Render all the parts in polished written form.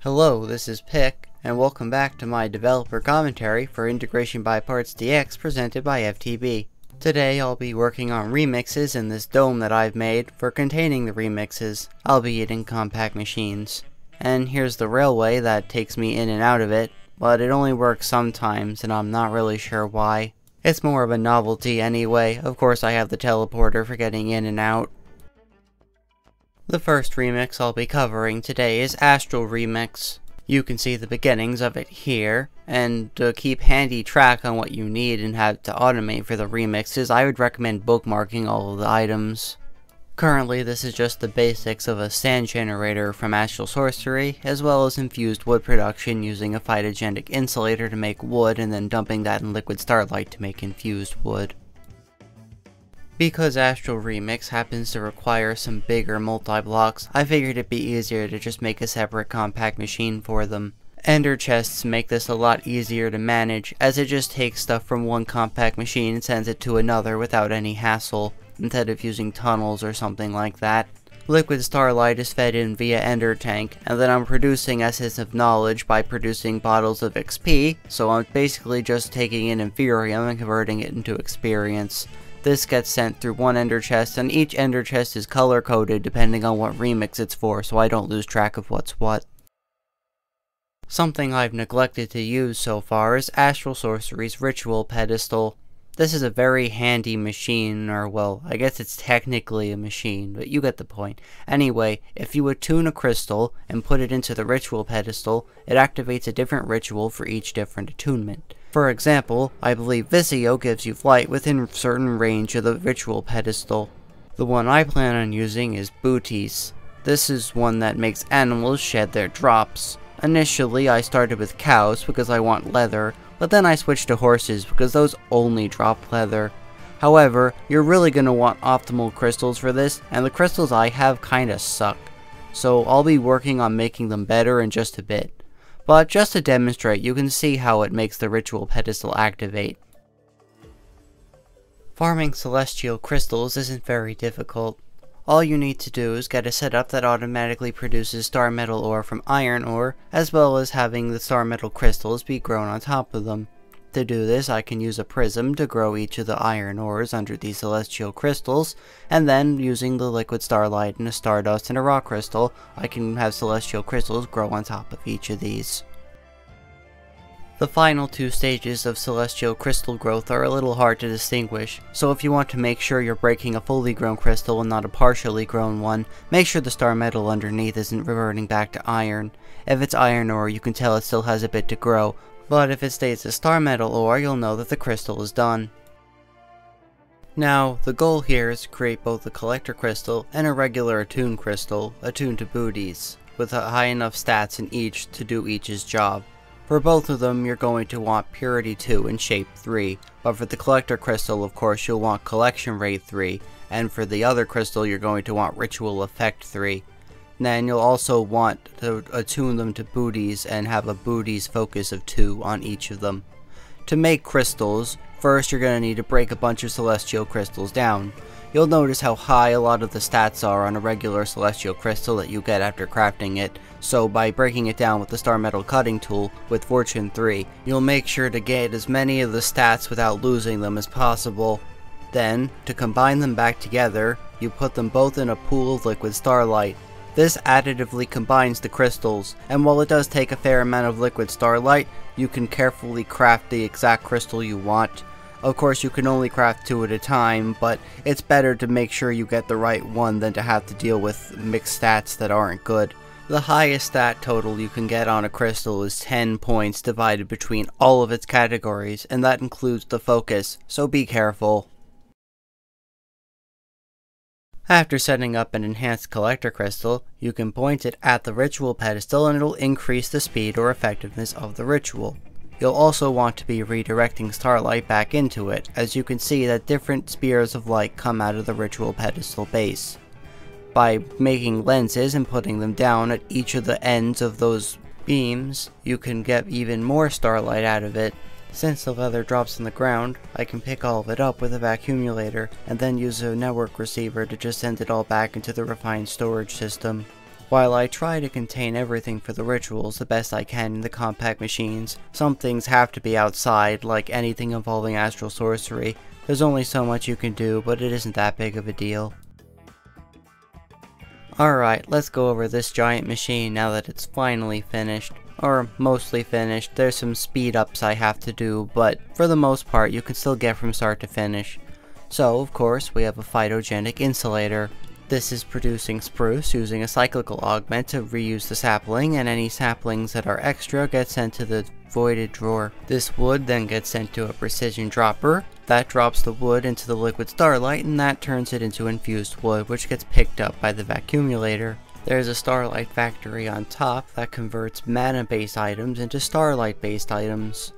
Hello, this is Pick, and welcome back to my developer commentary for Integration by Parts DX presented by FTB. Today I'll be working on remixes in this dome that I've made for containing the remixes, albeit in compact machines. And here's the railway that takes me in and out of it, but it only works sometimes and I'm not really sure why. It's more of a novelty anyway. Of course I have the teleporter for getting in and out. The first remix I'll be covering today is Astral Remix. You can see the beginnings of it here, and to keep handy track on what you need and have to automate for the remixes, I would recommend bookmarking all of the items. Currently this is just the basics of a sand generator from Astral Sorcery, as well as infused wood production using a phytogenic insulator to make wood and then dumping that in liquid starlight to make infused wood. Because Astral Remix happens to require some bigger multi-blocks, I figured it'd be easier to just make a separate compact machine for them. Ender chests make this a lot easier to manage, as it just takes stuff from one compact machine and sends it to another without any hassle, instead of using tunnels or something like that. Liquid starlight is fed in via Ender tank, and then I'm producing Essence of Knowledge by producing bottles of XP, so I'm basically just taking in Inferium and converting it into experience. This gets sent through one ender chest, and each ender chest is color coded depending on what remix it's for, so I don't lose track of what's what. Something I've neglected to use so far is Astral Sorcery's Ritual Pedestal. This is a very handy machine, or well, I guess it's technically a machine, but you get the point. Anyway, if you attune a crystal and put it into the Ritual Pedestal, it activates a different ritual for each different attunement. For example, I believe Visio gives you flight within a certain range of the Ritual Pedestal. The one I plan on using is Booties. This is one that makes animals shed their drops. Initially I started with cows because I want leather, but then I switched to horses because those only drop leather. However, you're really going to want optimal crystals for this, and the crystals I have kinda suck. So I'll be working on making them better in just a bit. But just to demonstrate, you can see how it makes the Ritual Pedestal activate. Farming celestial crystals isn't very difficult. All you need to do is get a setup that automatically produces star metal ore from iron ore, as well as having the star metal crystals be grown on top of them. To do this, I can use a prism to grow each of the iron ores under these celestial crystals, and then using the liquid starlight and a stardust and a rock crystal, I can have celestial crystals grow on top of each of these. The final two stages of celestial crystal growth are a little hard to distinguish, so if you want to make sure you're breaking a fully grown crystal and not a partially grown one, make sure the star metal underneath isn't reverting back to iron. If it's iron ore, you can tell it still has a bit to grow, but if it stays a star metal ore, you'll know that the crystal is done. Now, the goal here is to create both a collector crystal and a regular attune crystal, attuned to booties, with high enough stats in each to do each's job. For both of them, you're going to want Purity 2 and Shape 3, but for the Collector Crystal, of course, you'll want Collection Rate 3, and for the other crystal, you're going to want Ritual Effect 3. Then you'll also want to attune them to booties and have a booties focus of 2 on each of them. To make crystals, first you're going to need to break a bunch of celestial crystals down. You'll notice how high a lot of the stats are on a regular celestial crystal that you get after crafting it, so by breaking it down with the star metal cutting tool with Fortune 3, you'll make sure to get as many of the stats without losing them as possible. Then, to combine them back together, you put them both in a pool of liquid starlight. This additively combines the crystals, and while it does take a fair amount of liquid starlight, you can carefully craft the exact crystal you want. Of course, you can only craft 2 at a time, but it's better to make sure you get the right one than to have to deal with mixed stats that aren't good. The highest stat total you can get on a crystal is 10 points divided between all of its categories, and that includes the focus, so be careful. After setting up an enhanced collector crystal, you can point it at the ritual pedestal and it'll increase the speed or effectiveness of the ritual. You'll also want to be redirecting starlight back into it, as you can see that different spears of light come out of the ritual pedestal base. By making lenses and putting them down at each of the ends of those beams, you can get even more starlight out of it. Since the leather drops on the ground, I can pick all of it up with a vacuumulator and then use a network receiver to just send it all back into the refined storage system. While I try to contain everything for the rituals the best I can in the compact machines, some things have to be outside, like anything involving Astral Sorcery. There's only so much you can do, but it isn't that big of a deal. Alright, let's go over this giant machine now that it's finally finished. Or mostly finished. There's some speed ups I have to do, but for the most part you can still get from start to finish. So, of course, we have a phytogenic insulator. This is producing spruce using a cyclical augment to reuse the sapling, and any saplings that are extra get sent to the voided drawer. This wood then gets sent to a precision dropper. That drops the wood into the liquid starlight, and that turns it into infused wood, which gets picked up by the vacuumulator. There's a starlight factory on top that converts mana-based items into starlight-based items.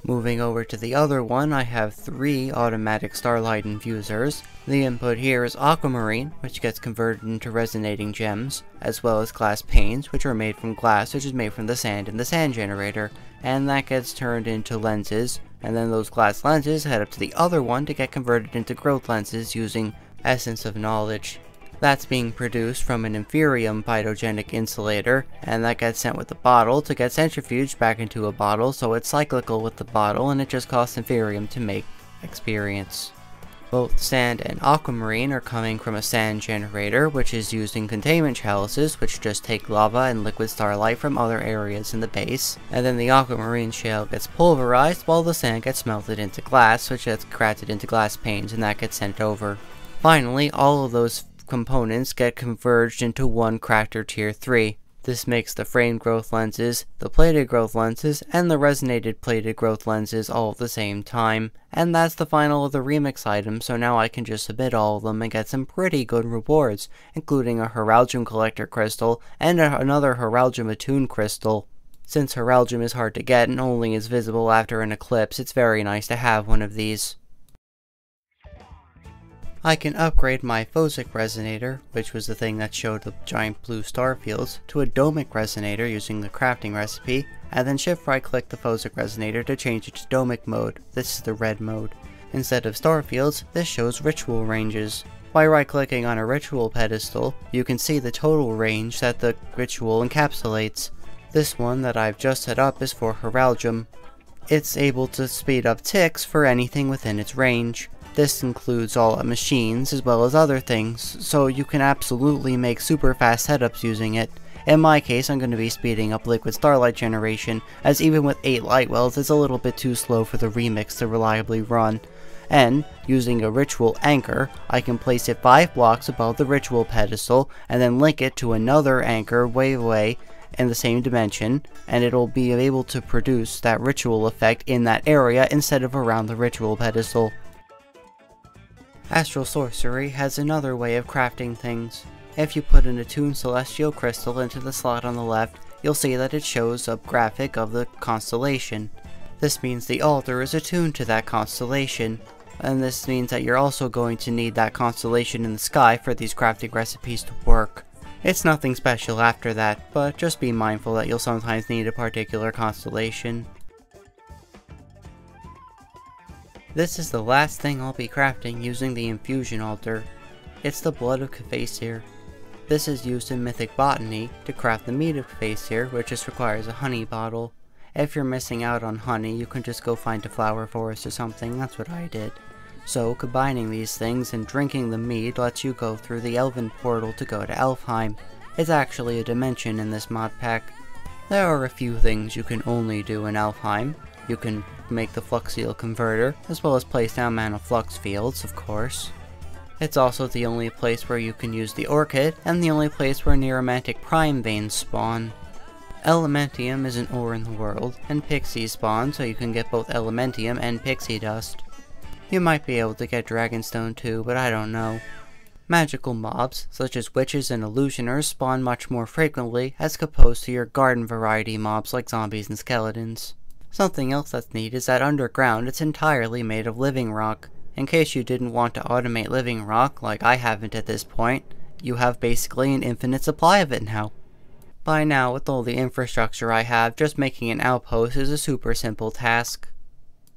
Moving over to the other one, I have 3 automatic starlight infusers. The input here is aquamarine, which gets converted into resonating gems, as well as glass panes, which are made from glass, which is made from the sand in the sand generator, and that gets turned into lenses, and then those glass lenses head up to the other one to get converted into growth lenses using Essence of Knowledge. That's being produced from an Inferium phytogenic insulator, and that gets sent with the bottle to get centrifuged back into a bottle, so it's cyclical with the bottle, and it just costs Inferium to make experience. Both sand and aquamarine are coming from a sand generator, which is using containment chalices, which just take lava and liquid starlight from other areas in the base, and then the aquamarine shell gets pulverized while the sand gets melted into glass, which gets crafted into glass panes, and that gets sent over. Finally, all of those components get converged into one crafter tier 3. This makes the frame growth lenses, the plated growth lenses, and the resonated plated growth lenses all at the same time. And that's the final of the remix items, so now I can just submit all of them and get some pretty good rewards, including a Heraldium collector crystal and another Heraldium attune crystal. Since Heraldium is hard to get and only is visible after an eclipse, it's very nice to have one of these. I can upgrade my Phosic Resonator, which was the thing that showed the giant blue star fields, to a Domic Resonator using the crafting recipe, and then shift right click the Phosic Resonator to change it to Domic mode. This is the red mode. Instead of star fields, this shows ritual ranges. By right clicking on a ritual pedestal, you can see the total range that the ritual encapsulates. This one that I've just set up is for Heraldium. It's able to speed up ticks for anything within its range. This includes all machines as well as other things, so you can absolutely make super fast setups using it. In my case, I'm going to be speeding up liquid starlight generation, as even with 8 light wells it's a little bit too slow for the remix to reliably run. And, using a ritual anchor, I can place it 5 blocks above the ritual pedestal, and then link it to another anchor way away in the same dimension, and it'll be able to produce that ritual effect in that area instead of around the ritual pedestal. Astral Sorcery has another way of crafting things. If you put an attuned celestial crystal into the slot on the left, you'll see that it shows a graphic of the constellation. This means the altar is attuned to that constellation, and this means that you're also going to need that constellation in the sky for these crafting recipes to work. It's nothing special after that, but just be mindful that you'll sometimes need a particular constellation. This is the last thing I'll be crafting using the infusion altar. It's the blood of Kefasir. This is used in mythic botany to craft the mead of Kefasir, which just requires a honey bottle. If you're missing out on honey, you can just go find a flower forest or something, that's what I did. So combining these things and drinking the mead lets you go through the elven portal to go to Elfheim. It's actually a dimension in this mod pack. There are a few things you can only do in Elfheim. You can make the Fluxial Converter, as well as place down mana flux fields, of course. It's also the only place where you can use the Orchid, and the only place where Neuromantic Prime Veins spawn. Elementium is an ore in the world, and Pixies spawn, so you can get both Elementium and Pixie Dust. You might be able to get Dragonstone too, but I don't know. Magical mobs, such as witches and illusioners, spawn much more frequently as opposed to your garden variety mobs like zombies and skeletons. Something else that's neat is that underground it's entirely made of living rock. In case you didn't want to automate living rock, like I haven't at this point, you have basically an infinite supply of it now. By now, with all the infrastructure I have, just making an outpost is a super simple task.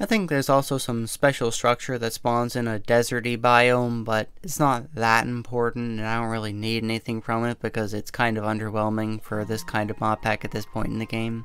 I think there's also some special structure that spawns in a deserty biome, but it's not that important and I don't really need anything from it because it's kind of underwhelming for this kind of mod pack at this point in the game.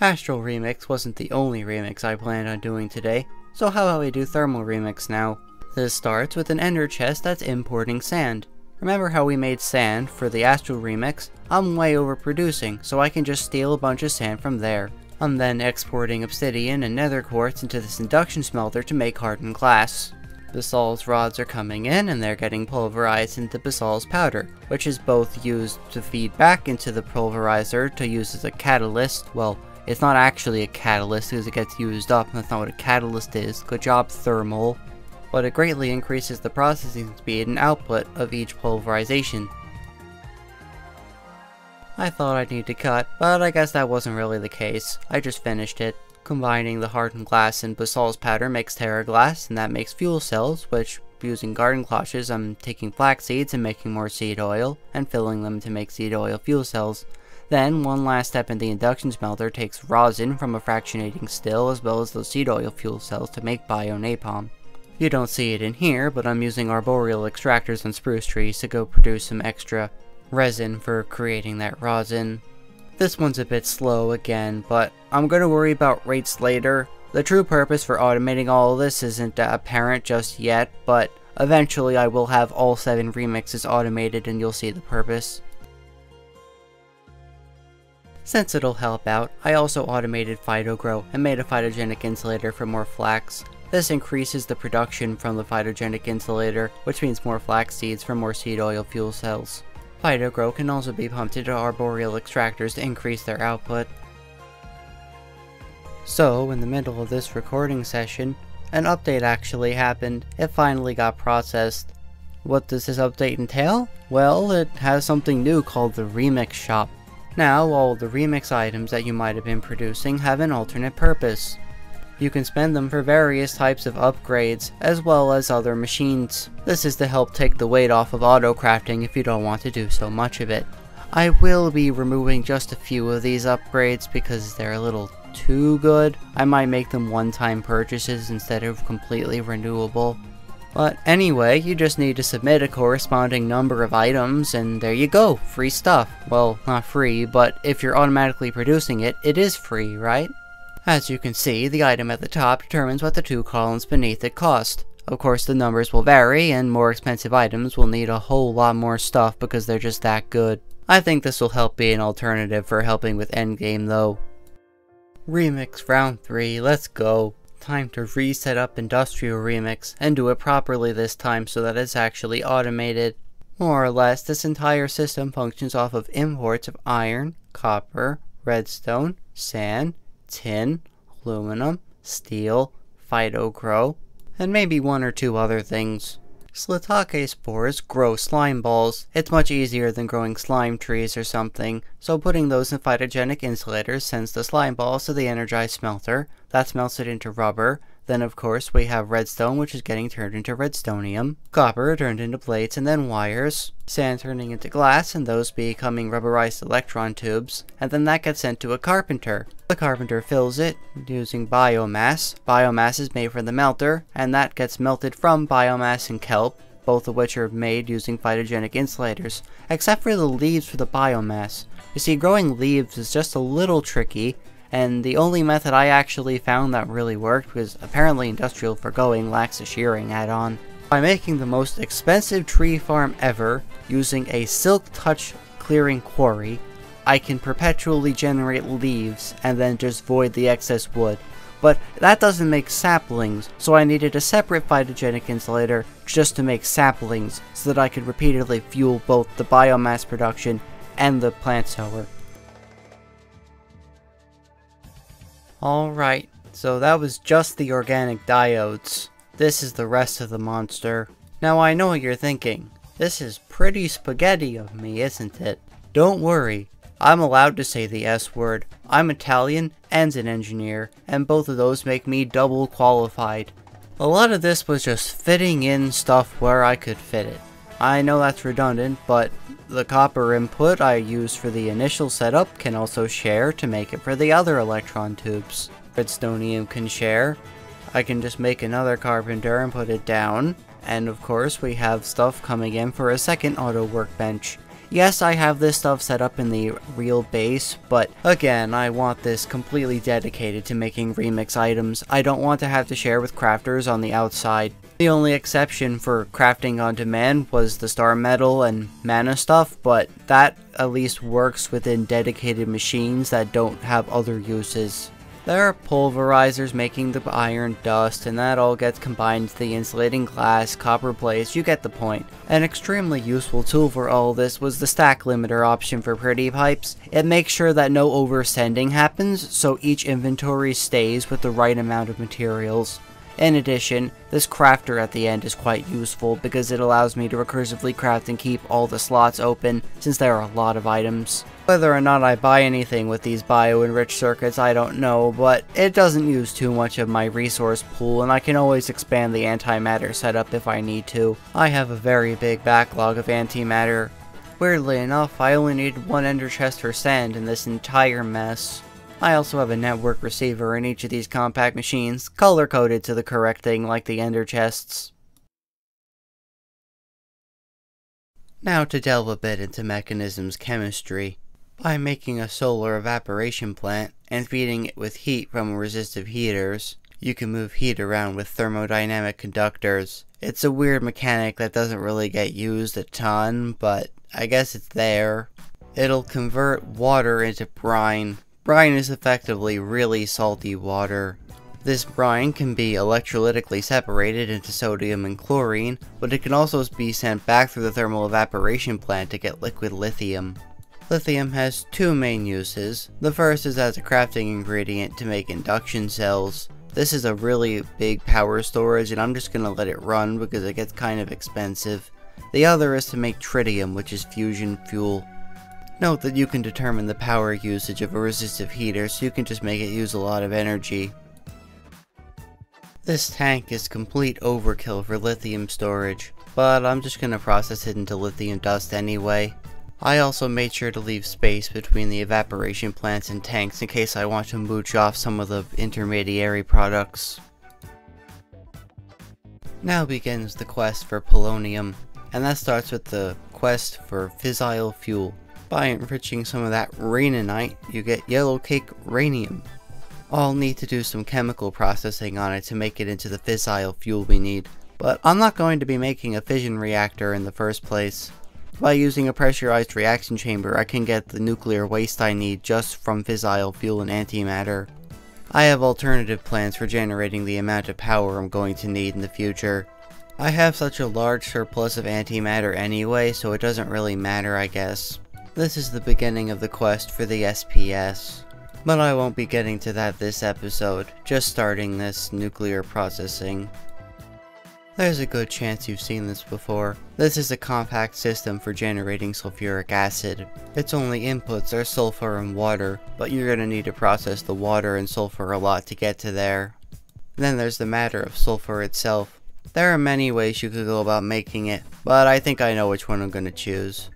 Astral Remix wasn't the only remix I planned on doing today, so how about we do Thermal Remix now? This starts with an ender chest that's importing sand. Remember how we made sand for the Astral Remix? I'm way overproducing, so I can just steal a bunch of sand from there. I'm then exporting obsidian and nether quartz into this induction smelter to make hardened glass. Basalt's rods are coming in and they're getting pulverized into Basalt's powder, which is both used to feed back into the pulverizer to use as a catalyst. Well, it's not actually a catalyst because it gets used up, and that's not what a catalyst is. Good job, Thermal. But it greatly increases the processing speed and output of each pulverization. I thought I'd need to cut, but I guess that wasn't really the case. I just finished it. Combining the hardened glass and Basalt's powder makes Terra glass, and that makes fuel cells, which, using garden cloches, I'm taking flax seeds and making more seed oil, and filling them to make seed oil fuel cells. Then, one last step in the induction smelter takes rosin from a fractionating still, as well as those seed oil fuel cells to make bio-napalm. You don't see it in here, but I'm using arboreal extractors on spruce trees to go produce some extra resin for creating that rosin. This one's a bit slow again, but I'm gonna worry about rates later. The true purpose for automating all of this isn't apparent just yet, but eventually I will have all 7 remixes automated and you'll see the purpose. Since it'll help out, I also automated phytogrow and made a phytogenic insulator for more flax. This increases the production from the phytogenic insulator, which means more flax seeds for more seed oil fuel cells. Phytogrow can also be pumped into arboreal extractors to increase their output. So, in the middle of this recording session, an update actually happened. It finally got processed. What does this update entail? Well, it has something new called the Remix Shop. Now, all the remix items that you might have been producing have an alternate purpose. You can spend them for various types of upgrades, as well as other machines. This is to help take the weight off of auto-crafting if you don't want to do so much of it. I will be removing just a few of these upgrades because they're a little too good. I might make them one-time purchases instead of completely renewable. But anyway, you just need to submit a corresponding number of items, and there you go, free stuff. Well, not free, but if you're automatically producing it, it is free, right? As you can see, the item at the top determines what the 2 columns beneath it cost. Of course, the numbers will vary, and more expensive items will need a whole lot more stuff because they're just that good. I think this will help be an alternative for helping with endgame though. Remix round 3, let's go. Time to reset up Industrial Remix, and do it properly this time so that it's actually automated. More or less, this entire system functions off of imports of iron, copper, redstone, sand, tin, aluminum, steel, phytogrow, and maybe 1 or 2 other things. Slitake spores grow slime balls. It's much easier than growing slime trees or something, so putting those in phytogenic insulators sends the slime balls to the energized smelter. That smelts it into rubber. Then of course we have redstone, which is getting turned into redstonium, copper turned into plates and then wires, sand turning into glass and those becoming rubberized electron tubes, and then that gets sent to a carpenter. The carpenter fills it using biomass. Biomass is made from the melter, and that gets melted from biomass and kelp, both of which are made using phytogenic insulators, except for the leaves for the biomass. You see, growing leaves is just a little tricky, and the only method I actually found that really worked was apparently Industrial Forgoing lacks a shearing add-on. By making the most expensive tree farm ever, using a Silk Touch clearing quarry, I can perpetually generate leaves and then just void the excess wood. But that doesn't make saplings, so I needed a separate phytogenic insulator just to make saplings so that I could repeatedly fuel both the biomass production and the plant sower. Alright, so that was just the organic diodes. This is the rest of the monster. Now I know what you're thinking. This is pretty spaghetti of me, isn't it? Don't worry, I'm allowed to say the S word. I'm Italian and an engineer, and both of those make me double qualified. A lot of this was just fitting in stuff where I could fit it. I know that's redundant, but The copper input I use for the initial setup can also share to make it for the other electron tubes. Redstonium can share. I can just make another carpenter and put it down. And of course we have stuff coming in for a second auto workbench. Yes, I have this stuff set up in the real base, but again, I want this completely dedicated to making remix items. I don't want to have to share with crafters on the outside. The only exception for crafting on demand was the star metal and mana stuff, but that at least works within dedicated machines that don't have other uses. There are pulverizers making the iron dust, and that all gets combined into the insulating glass, copper plates, you get the point. An extremely useful tool for all this was the stack limiter option for pretty pipes. It makes sure that no oversending happens, so each inventory stays with the right amount of materials. In addition, this crafter at the end is quite useful because it allows me to recursively craft and keep all the slots open, since there are a lot of items. Whether or not I buy anything with these bio-enriched circuits, I don't know, but it doesn't use too much of my resource pool, and I can always expand the antimatter setup if I need to. I have a very big backlog of antimatter. Weirdly enough, I only needed one ender chest for sand in this entire mess. I also have a network receiver in each of these compact machines, color-coded to the correct thing like the ender chests. Now to delve a bit into Mekanism's chemistry. By making a solar evaporation plant and feeding it with heat from resistive heaters, you can move heat around with thermodynamic conductors. It's a weird mechanic that doesn't really get used a ton, but I guess it's there. It'll convert water into brine. Brine is effectively really salty water. This brine can be electrolytically separated into sodium and chlorine, but it can also be sent back through the thermal evaporation plant to get liquid lithium. Lithium has two main uses. The first is as a crafting ingredient to make induction cells. This is a really big power storage and I'm just gonna let it run because it gets kind of expensive. The other is to make tritium, which is fusion fuel. Note that you can determine the power usage of a resistive heater, so you can just make it use a lot of energy. This tank is complete overkill for lithium storage, but I'm just gonna process it into lithium dust anyway. I also made sure to leave space between the evaporation plants and tanks in case I want to mooch off some of the intermediary products. Now begins the quest for polonium, and that starts with the quest for fissile fuel. By enriching some of that rainonite, you get yellow cake ranium. I'll need to do some chemical processing on it to make it into the fissile fuel we need, but I'm not going to be making a fission reactor in the first place. By using a pressurized reaction chamber, I can get the nuclear waste I need just from fissile fuel and antimatter. I have alternative plans for generating the amount of power I'm going to need in the future. I have such a large surplus of antimatter anyway, so it doesn't really matter, I guess. This is the beginning of the quest for the SPS. But I won't be getting to that this episode, just starting this nuclear processing. There's a good chance you've seen this before. This is a compact system for generating sulfuric acid. Its only inputs are sulfur and water, but you're going to need to process the water and sulfur a lot to get to there. Then there's the matter of sulfur itself. There are many ways you could go about making it, but I think I know which one I'm going to choose.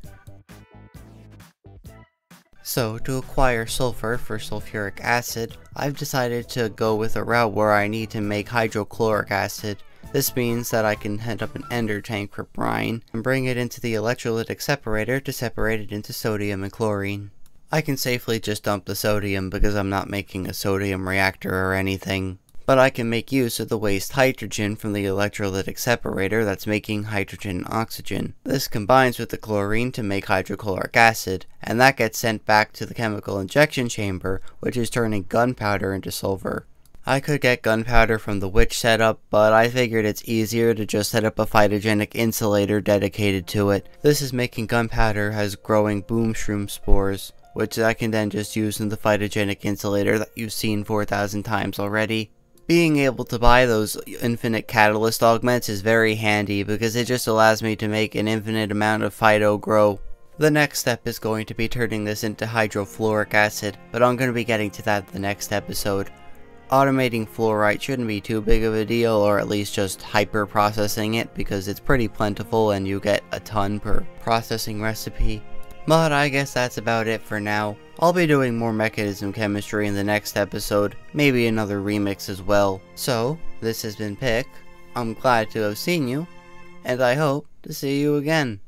So, to acquire sulfur for sulfuric acid, I've decided to go with a route where I need to make hydrochloric acid. This means that I can head up an ender tank for brine, and bring it into the electrolytic separator to separate it into sodium and chlorine. I can safely just dump the sodium because I'm not making a sodium reactor or anything. But I can make use of the waste hydrogen from the electrolytic separator that's making hydrogen and oxygen. This combines with the chlorine to make hydrochloric acid, and that gets sent back to the chemical injection chamber, which is turning gunpowder into sulfur. I could get gunpowder from the witch setup, but I figured it's easier to just set up a phytogenic insulator dedicated to it. This is making gunpowder as growing boomshroom spores, which I can then just use in the phytogenic insulator that you've seen 4,000 times already. Being able to buy those infinite catalyst augments is very handy because it just allows me to make an infinite amount of phyto grow. The next step is going to be turning this into hydrofluoric acid, but I'm going to be getting to that in the next episode. Automating fluorite shouldn't be too big of a deal, or at least just hyper processing it, because it's pretty plentiful and you get a ton per processing recipe. But I guess that's about it for now. I'll be doing more Mekanism chemistry in the next episode, maybe another remix as well. So, this has been Pick. I'm glad to have seen you, and I hope to see you again.